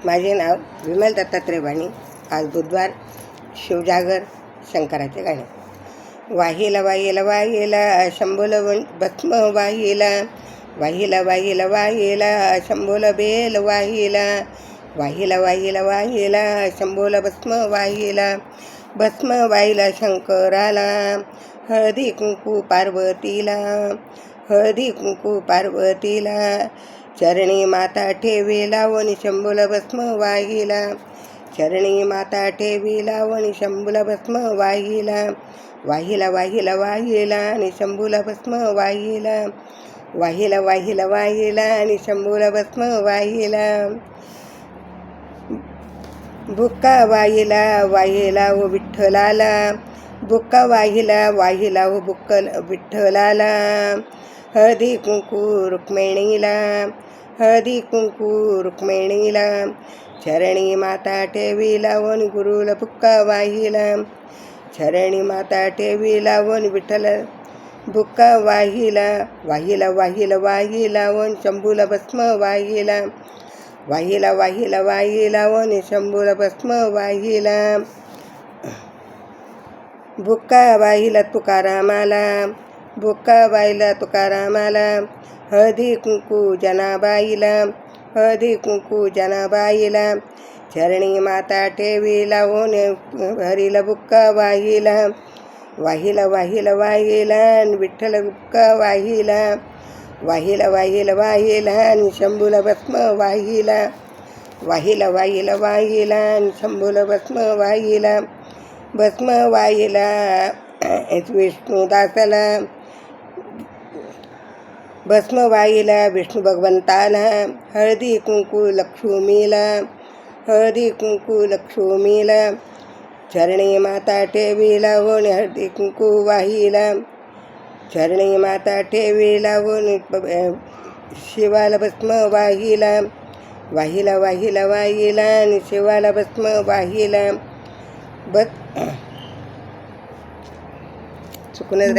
माझे नाव विमल दत्तात्रय वाणी. आज बुधवार, शिवजागर, शंकराचे गाणे. वाहिला वाहिला वाहिला शंभोला भस्म वाहिला, वाहिला वाहिला वाहिला शंभोला बेल वाहिला, वाहिला वाहिला वाहिला शंभोला भस्म वाहिला, भस्म वाहिला शंकराला, हळदी कुंकू पार्वतीला, हळदी कुंकू पार्वतीला, चरणी माता ठेवी लावणी शंभूला भस्म वाहिला, चरणी माता ठेवी लावणी शंभूला भस्म वाहिला, वाहिला वाहिला वाहिला आणि शंभूला भस्म वाहिला, वाहिला वाहिला वाहिला आणि शंभूला भस्म वाहिला, बुक्का वाहिला वाहिला हो विठ्ठलाला, बुक्का वाहिला वाहिला हो विठ्ठलाला, हळदी कुंकू रुक्मिणीला, हळदी कुंकू रुक्मिणीला, चरणी माता ठेवी लावून गुरुला बुक्का वाहिला, चरणी माता ठेवी लावून विठ्ठल बुक्का वाहिला, वाहिला वाहिला वाहिला वन शंभूला भस्म वाहिला, वाहिला वाहिला वाहिला वन शंभूला भस्म वाहिला, बुक्का वाहिला तुकारामाला, बुक्का वाहिला तुकारामाला, हळदी कुंकू जनाबाईला, हळदी कुंकू जनाबाईला, चरणी माता ठेवी लावून हरीला बुक्का वाहिला, वाहिला वाहिला वाहिला विठ्ठल बुक्का वाहिला, वाहिला वाहिला वाहिला आणि शंभूला भस्म वाहिला, वाहिला वाहिला वाहिला आणि शंभूला भस्म वाहिला, भस्म वाहिला विष्णुदासाला, भस्म वाहिला विष्णू भगवंताला, हळदी कुंकू लक्ष्मीला, हळदी कुंकू लक्ष्मीला, चरणी माता ठेवी लावून हळदी कुंकू वाहिला, चरणी माता ठेवी लावून शिवाला भस्म वाहिला, वाहिला वाहिला वाहिला आणि शिवाला भस्म वाहिला, चुकूनच